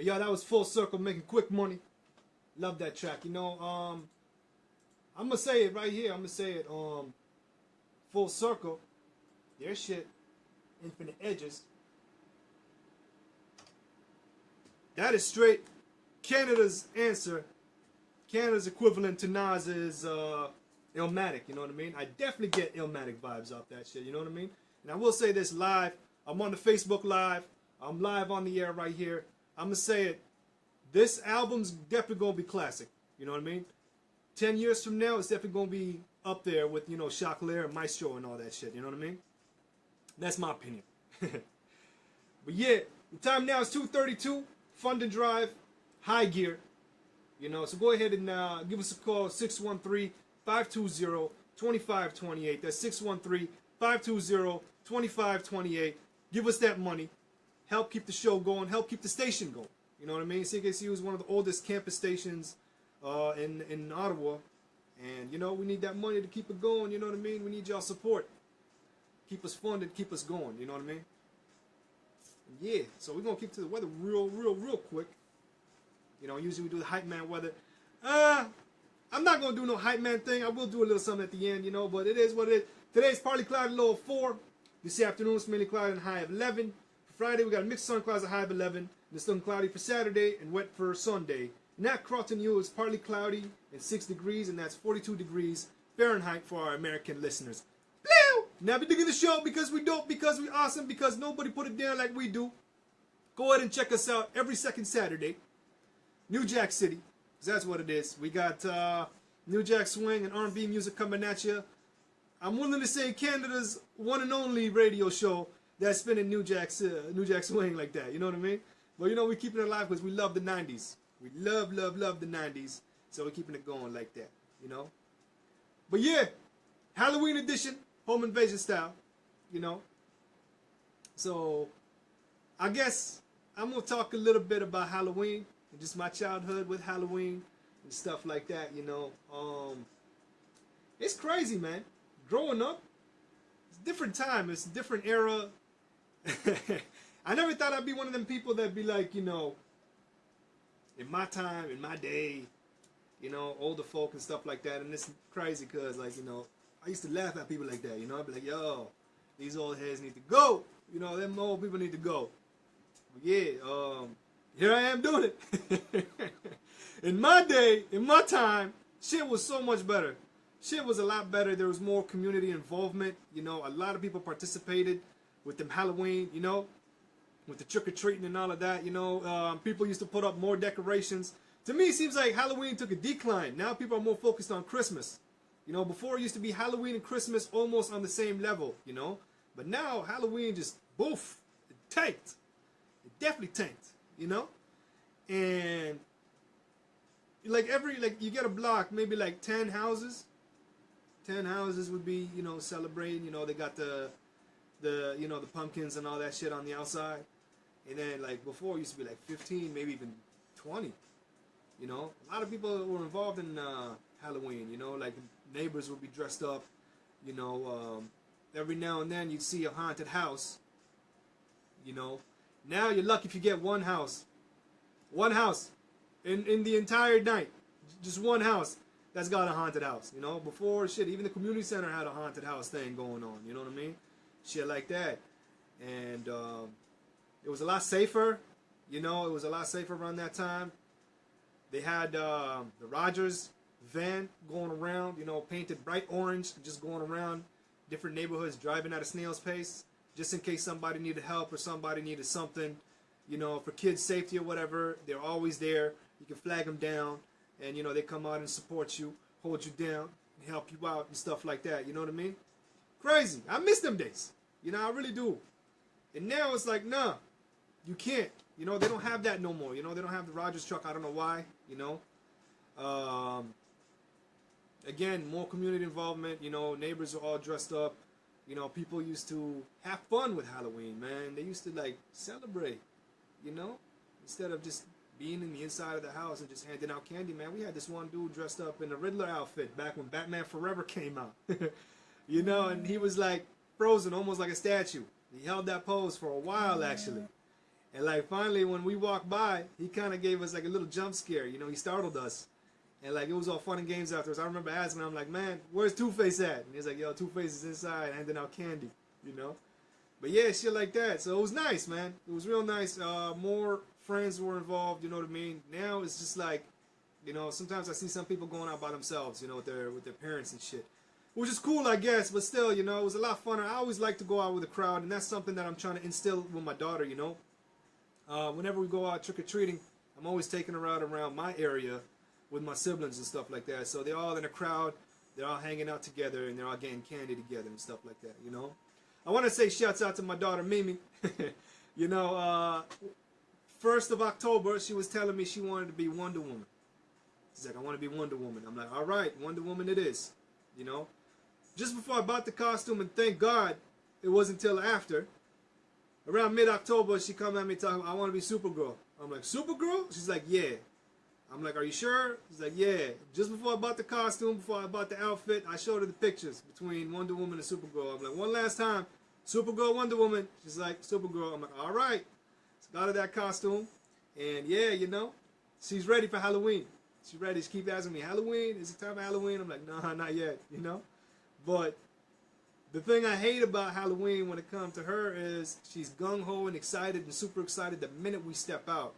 And yo, that was Full Circle making quick money. Love that track. You know, I'm gonna say it right here. I'm gonna say it. Full Circle. Their shit. Infinite Edges. That is straight Canada's answer. Canada's equivalent to Nas's Illmatic, you know what I mean? I definitely get Illmatic vibes off that shit, you know what I mean? And I will say this live. I'm on the Facebook Live. I'm live on the air right here. I'm going to say it. This album's definitely going to be classic, you know what I mean? 10 years from now, it's definitely going to be up there with, you know, Chocolair and Maestro and all that shit, you know what I mean? That's my opinion. But yeah, the time now is 2:32. Fund and Drive, High Gear. You know, so go ahead and give us a call, 613-520-2528. That's 613-520-2528. Give us that money. Help keep the show going. Help keep the station going. You know what I mean? CKCU is one of the oldest campus stations in Ottawa. And, you know, we need that money to keep it going. You know what I mean? We need y'all support. Keep us funded. Keep us going. You know what I mean? Yeah, so we're going to keep to the weather real quick. You know, usually we do the hype man weather. I'm not going to do no hype man thing. I will do a little something at the end, you know, but it is what it is. Today's partly cloudy, low of 4. This afternoon it's mainly cloudy and high of 11. For Friday, we got a mixed sun clouds, a high of 11. And it's still cloudy for Saturday and wet for Sunday. And at Crofton U, it's partly cloudy and 6 degrees, and that's 42 degrees Fahrenheit for our American listeners. Blue! Now be digging the show because we dope, because we awesome, because nobody put it down like we do. Go ahead and check us out every second Saturday. New Jack City, because that's what it is. We got New Jack Swing and R&B music coming at you. I'm willing to say Canada's one and only radio show that's spinning New Jack Swing like that. You know what I mean? But you know, we're keeping it alive because we love the 90s. We love the 90s. So we're keeping it going like that, you know? But yeah, Halloween edition, home invasion style, you know? So I guess I'm going to talk a little bit about Halloween. And just my childhood with Halloween and stuff like that, you know. It's crazy, man. Growing up, it's a different time. It's a different era. I never thought I'd be one of them people that'd be like, you know, in my time, in my day, you know, older folk and stuff like that. And it's crazy because, like, you know, I used to laugh at people like that, you know. I'd be like, yo, these old heads need to go. You know, them old people need to go. But yeah, here I am doing it. In my day, in my time, shit was so much better. Shit was a lot better. There was more community involvement. You know, a lot of people participated with them Halloween, you know, with the trick-or-treating and all of that. You know, people used to put up more decorations. To me, it seems like Halloween took a decline. Now people are more focused on Christmas. You know, before it used to be Halloween and Christmas almost on the same level, you know. But now Halloween just, boof, it tanked. It definitely tanked. You know, and like you get a block, maybe like 10 houses. 10 houses would be, you know, celebrating. You know, they got the you know, the pumpkins and all that shit on the outside. And then like before, it used to be like 15, maybe even 20. You know, a lot of people were involved in Halloween. You know, like neighbors would be dressed up. You know, every now and then you'd see a haunted house. You know. Now you're lucky if you get one house. One house. In the entire night. Just one house that's got a haunted house. You know, before shit, even the community center had a haunted house thing going on. You know what I mean? Shit like that. And it was a lot safer. You know, it was a lot safer around that time. They had the Rogers van going around, you know, painted bright orange, just going around different neighborhoods, driving at a snail's pace. Just in case somebody needed help or somebody needed something, you know, for kids' safety or whatever, they're always there. You can flag them down, and, you know, they come out and support you, hold you down, and help you out and stuff like that. You know what I mean? Crazy. I miss them days. You know, I really do. And now it's like, nah, you can't. You know, they don't have that no more. You know, they don't have the Rogers truck. I don't know why, you know. Again, more community involvement. You know, neighbors are all dressed up. You know, people used to have fun with Halloween, man. They used to, like, celebrate, you know, instead of just being in the inside of the house and just handing out candy, man. We had this one dude dressed up in a Riddler outfit back when Batman Forever came out, you know, and he was, like, frozen, almost like a statue. He held that pose for a while, actually. And like finally when we walked by, he kind of gave us like a little jump scare. You know, he startled us. And like it was all fun and games afterwards. I remember asking him, I'm like, man, where's Two-Face at? And he's like, yo, Two-Face is inside handing out candy, you know? But yeah, shit like that. So it was nice, man. It was real nice. More friends were involved, you know what I mean? Now it's just like, you know, sometimes I see some people going out by themselves, you know, with their parents and shit. Which is cool, I guess, but still, you know, it was a lot funner. I always like to go out with a crowd, and that's something that I'm trying to instill with my daughter, you know? Whenever we go out trick-or-treating, I'm always taking her out around my area with my siblings and stuff like that. So they're all in a crowd, they're all hanging out together, and they're all getting candy together and stuff like that, you know? I want to say shouts out to my daughter, Mimi. You know, 1st of October, she was telling me she wanted to be Wonder Woman. She's like, I want to be Wonder Woman. I'm like, all right, Wonder Woman it is, you know? Just before I bought the costume, and thank God it wasn't until after, around mid-October, she come at me talking, I want to be Supergirl. I'm like, Supergirl? She's like, yeah. I'm like, are you sure? She's like, yeah. Just before I bought the costume, before I bought the outfit, I showed her the pictures between Wonder Woman and Supergirl. I'm like, one last time, Supergirl, Wonder Woman. She's like, Supergirl. I'm like, all right. So got her that costume. And yeah, you know, she's ready for Halloween. She's ready. She keep asking me, Halloween? Is it time for Halloween? I'm like, nah, not yet, you know? But the thing I hate about Halloween when it comes to her is she's gung-ho and excited and super excited the minute we step out.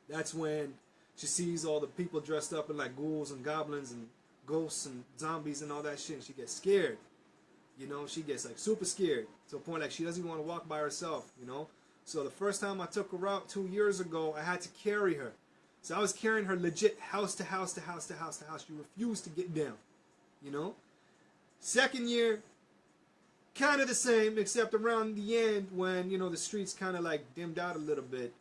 That's when she sees all the people dressed up in like ghouls and goblins and ghosts and zombies and all that shit, and she gets scared. You know, she gets like super scared to a point like she doesn't even want to walk by herself, you know. So the first time I took her out 2 years ago, I had to carry her. So I was carrying her legit house to house to house to house to house. She refused to get down, you know. Second year, kind of the same, except around the end when, you know, the streets kind of like dimmed out a little bit.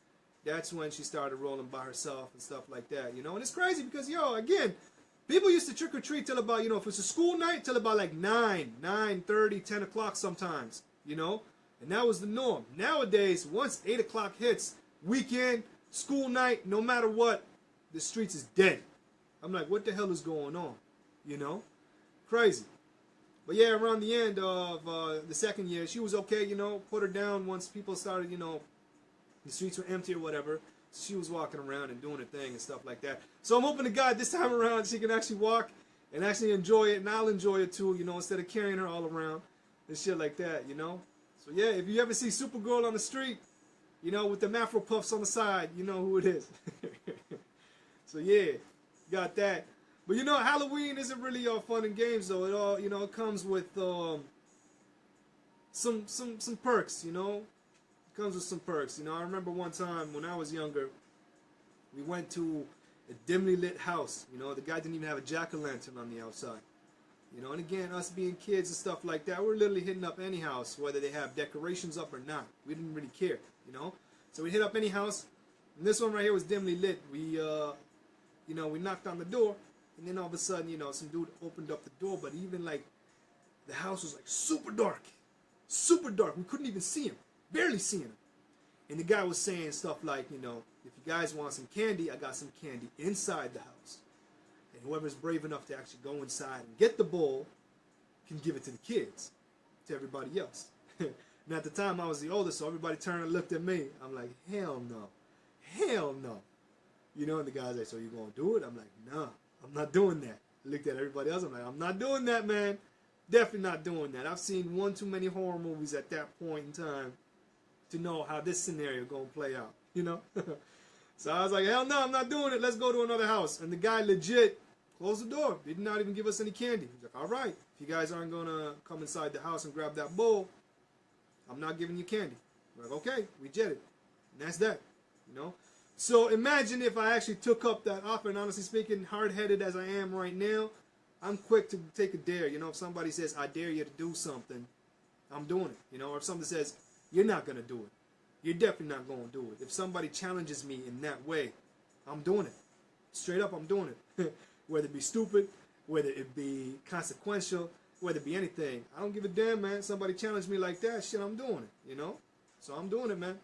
That's when she started rolling by herself and stuff like that, you know. And it's crazy because, yo, again, people used to trick-or-treat till about, you know, if it's a school night, till about like 9:30, 10 o'clock sometimes, you know. And that was the norm. Nowadays, once 8 o'clock hits, weekend, school night, no matter what, the streets is dead. I'm like, what the hell is going on, you know? Crazy. But yeah, around the end of the second year, she was okay, you know. Put her down once people started, you know, the streets were empty or whatever. She was walking around and doing her thing and stuff like that. So I'm hoping to God this time around she can actually walk and actually enjoy it. And I'll enjoy it too, you know, instead of carrying her all around and shit like that, you know. So yeah, if you ever see Supergirl on the street, you know, with the Afro puffs on the side, you know who it is. So yeah, got that. But you know, Halloween isn't really all fun and games though. It all, you know, it comes with some perks, you know. Comes with some perks. You know, I remember one time when I was younger, we went to a dimly lit house. You know, the guy didn't even have a jack-o'-lantern on the outside. You know, and again, us being kids and stuff like that, we're literally hitting up any house, whether they have decorations up or not. We didn't really care, you know. So we hit up any house, and this one right here was dimly lit. We, you know, we knocked on the door, and then all of a sudden, you know, some dude opened up the door, but even like, the house was like super dark. Super dark. We couldn't even see him. Barely seeing him. And the guy was saying stuff like, you know, if you guys want some candy, I got some candy inside the house. And whoever's brave enough to actually go inside and get the bowl can give it to the kids, to everybody else. And at the time I was the oldest, so everybody turned and looked at me. I'm like, hell no. Hell no. You know, and the guy's like, so you gonna do it? I'm like, nah, I'm not doing that. I looked at everybody else, I'm like, I'm not doing that, man. Definitely not doing that. I've seen one too many horror movies at that point in time to know how this scenario gonna play out, you know. So I was like, hell no, I'm not doing it. Let's go to another house. And the guy legit closed the door. Did not even give us any candy. He's like, all right, if you guys aren't gonna come inside the house and grab that bowl, I'm not giving you candy. We're like, okay, we jet it. And that's that, you know. So imagine if I actually took up that offer, and honestly speaking, hard-headed as I am right now, I'm quick to take a dare. You know, if somebody says, I dare you to do something, I'm doing it. You know, or if somebody says, you're not going to do it, you're definitely not going to do it. If somebody challenges me in that way, I'm doing it. Straight up, I'm doing it. Whether it be stupid, whether it be consequential, whether it be anything. I don't give a damn, man. Somebody challenge me like that, shit, I'm doing it, you know? So I'm doing it, man.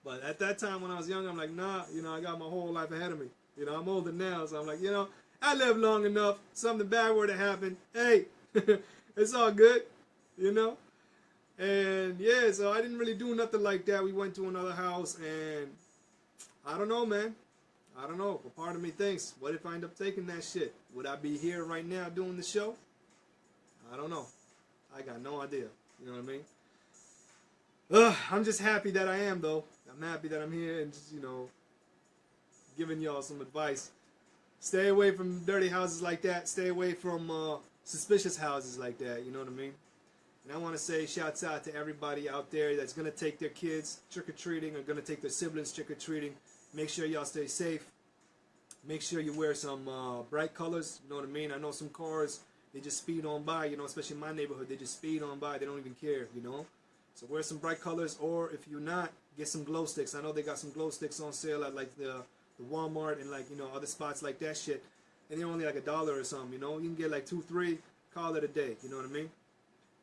But at that time when I was young, I'm like, nah, you know, I got my whole life ahead of me. You know, I'm older now, so I'm like, you know, I lived long enough. Something bad were to happen. Hey, it's all good, you know? And yeah, so I didn't really do nothing like that. We went to another house, and I don't know, man. I don't know. But part of me thinks, what if I end up taking that shit? Would I be here right now doing the show? I don't know. I got no idea. You know what I mean? I'm just happy that I am, though. I'm happy that I'm here and just, giving y'all some advice. Stay away from dirty houses like that. Stay away from suspicious houses like that. You know what I mean? And I want to say shouts out to everybody out there that's going to take their kids trick-or-treating or going to take their siblings trick-or-treating. Make sure y'all stay safe. Make sure you wear some bright colors. You know what I mean? I know some cars, they just speed on by, especially in my neighborhood. They just speed on by. They don't even care, So wear some bright colors, or if you're not, get some glow sticks. I know they got some glow sticks on sale at like the Walmart and like, other spots like that shit. And they're only like $1 or something, You can get like 2, 3, call it a day. You know what I mean?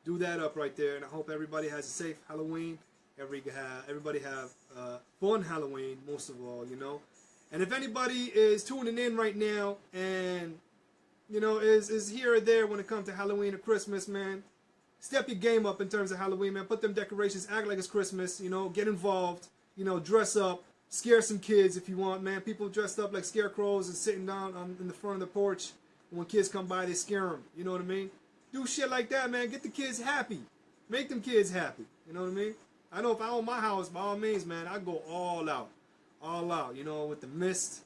Do that up right there, and I hope everybody has a safe Halloween. Everybody have fun Halloween, most of all, And if anybody is tuning in right now and, is here or there when it comes to Halloween or Christmas, man, step your game up in terms of Halloween, man. Put them decorations, act like it's Christmas, get involved, dress up, scare some kids if you want, man. People dressed up like scarecrows and sitting down in the front of the porch. And when kids come by, they scare them, you know what I mean? Do shit like that, man. Get the kids happy. Make them kids happy. You know what I mean? I know if I own my house, by all means, man, I go all out. All out, with the mist,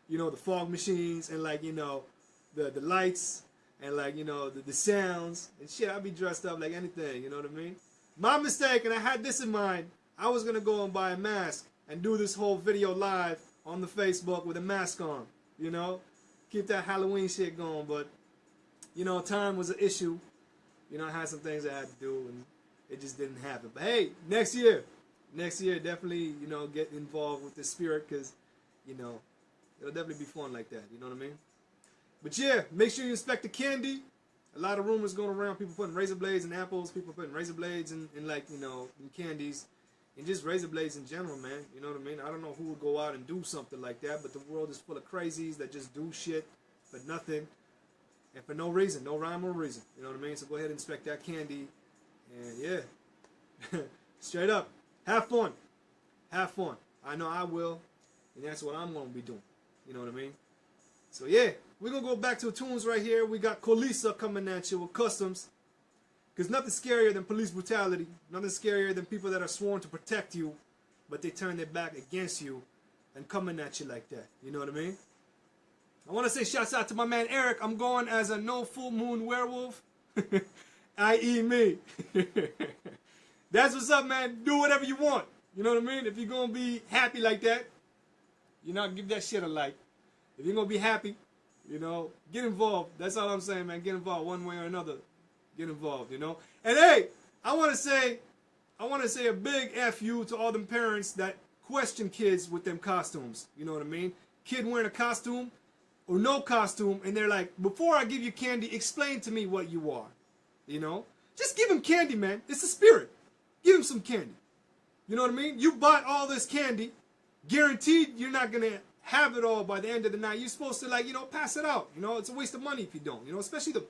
the fog machines, and like, the lights, and like, the sounds, and shit, I'd be dressed up like anything, you know what I mean? My mistake, and I had this in mind, I was going to go and buy a mask and do this whole video live on the Facebook with a mask on, Keep that Halloween shit going, but time was an issue. I had some things I had to do, and it just didn't happen. But hey, next year, definitely, get involved with the spirit, because, it'll definitely be fun like that. You know what I mean? But yeah, make sure you inspect the candy. A lot of rumors going around, people putting razor blades in apples, people putting razor blades in like, in candies, and just razor blades in general, man. You know what I mean? I don't know who would go out and do something like that, but the world is full of crazies that just do shit for nothing. And for no reason, no rhyme or reason. You know what I mean? So go ahead and inspect that candy. And yeah, straight up, have fun. Have fun. I know I will. And that's what I'm going to be doing. You know what I mean? So yeah, we're going to go back to the tunes right here. We got Colisa coming at you with Customs. Because nothing's scarier than police brutality. Nothing scarier than people that are sworn to protect you, but they turn their back against you and coming at you like that. You know what I mean? I want to say shouts out to my man Eric. I'm going as a no full moon werewolf, i.e. me. That's what's up, man. Do whatever you want. You know what I mean? If you're going to be happy like that, give that shit a like. If you're going to be happy, get involved. That's all I'm saying, man. Get involved one way or another. Get involved, And hey, I want to say a big F you to all them parents that question kids with them costumes. You know what I mean? Kid wearing a costume or no costume, and they're like, before I give you candy, explain to me what you are. Just give him candy, man. It's a spirit. Give him some candy. You know what I mean? You bought all this candy, guaranteed you're not going to have it all by the end of the night. You're supposed to, pass it out. It's a waste of money if you don't. Especially the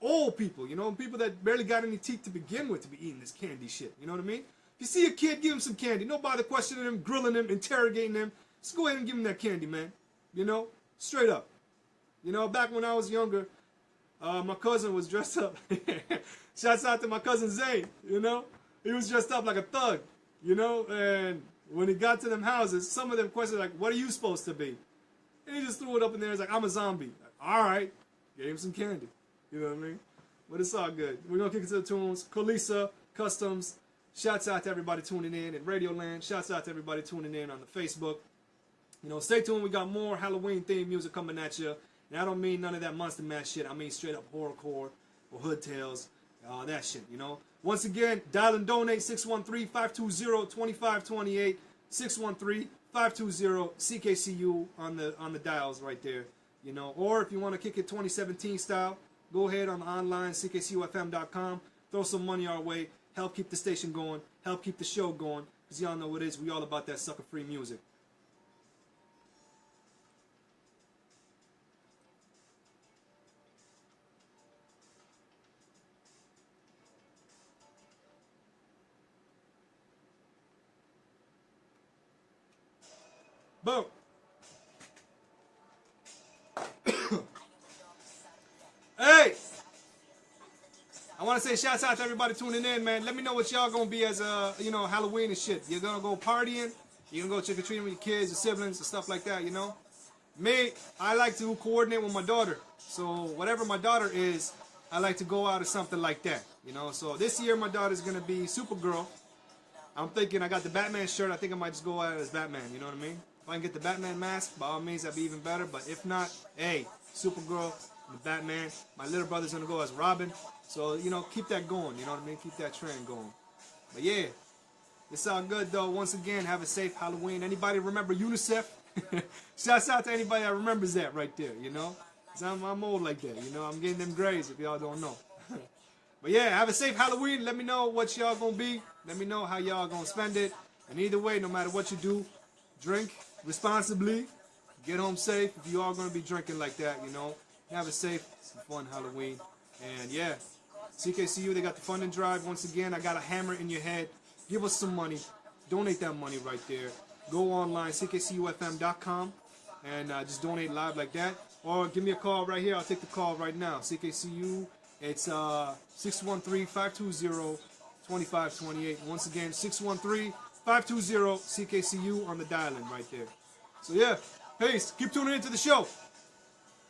old people, people that barely got any teeth to begin with to be eating this candy shit. You know what I mean? If you see a kid, give him some candy. Don't bother questioning him, grilling him, interrogating him. Just go ahead and give him that candy, man. Straight up. Back when I was younger, my cousin was dressed up. Shouts out to my cousin Zane, He was dressed up like a thug, And when he got to them houses, some of them questioned, like, what are you supposed to be? And he just threw it up in there. He's like, I'm a zombie. Like, all right. Gave him some candy. You know what I mean? But it's all good. We're going to kick it to the tunes. Colisa, Customs. Shouts out to everybody tuning in Radio Land. Shouts out to everybody tuning in on the Facebook. Stay tuned. We got more Halloween themed music coming at you. And I don't mean none of that Monster Mash shit. I mean straight up horrorcore or hood tales. All that shit, Once again, dial and donate 613-520-2528. 613-520-CKCU on the dials right there. Or if you want to kick it 2017 style, go ahead on the online, ckcufm.com. Throw some money our way. Help keep the station going. Help keep the show going. Because y'all know what it is. We all about that sucker-free music. Boom. Hey, I want to say shouts out to everybody tuning in, man. Let me know what y'all gonna be as you know, Halloween and shit. You're gonna go partying, you're gonna go trick or treating with your kids, your siblings, and stuff like that, you know. Me, I like to coordinate with my daughter. So whatever my daughter is, I like to go out or something like that, you know. So this year my daughter's gonna be Supergirl. I'm thinking I got the Batman shirt. I think I might just go out as Batman, you know what I mean? If I can get the Batman mask, by all means, that'd be even better. But if not, hey, Supergirl, the Batman. My little brother's gonna go as Robin. So, you know, keep that going, you know what I mean? Keep that trend going. But yeah, it's all good though. Once again, have a safe Halloween. Anybody remember UNICEF? Shouts out to anybody that remembers that right there, you know? 'Cause I'm old like that, you know? I'm getting them grades if y'all don't know. But yeah, have a safe Halloween. Let me know what y'all gonna be. Let me know how y'all gonna spend it. And either way, no matter what you do, drink responsibly. Get home safe if you are gonna be drinking like that, you know? Have a safe, fun Halloween. And yeah, CKCU, they got the funding drive. Once again, I got a hammer in your head. Give us some money. Donate that money right there. Go online, ckcufm.com, and just donate live like that. Or give me a call right here. I'll take the call right now. CKCU, it's 613-520-2528. Once again, 613-520-CKCU on the dial-in right there. So yeah, peace. Keep tuning into the show.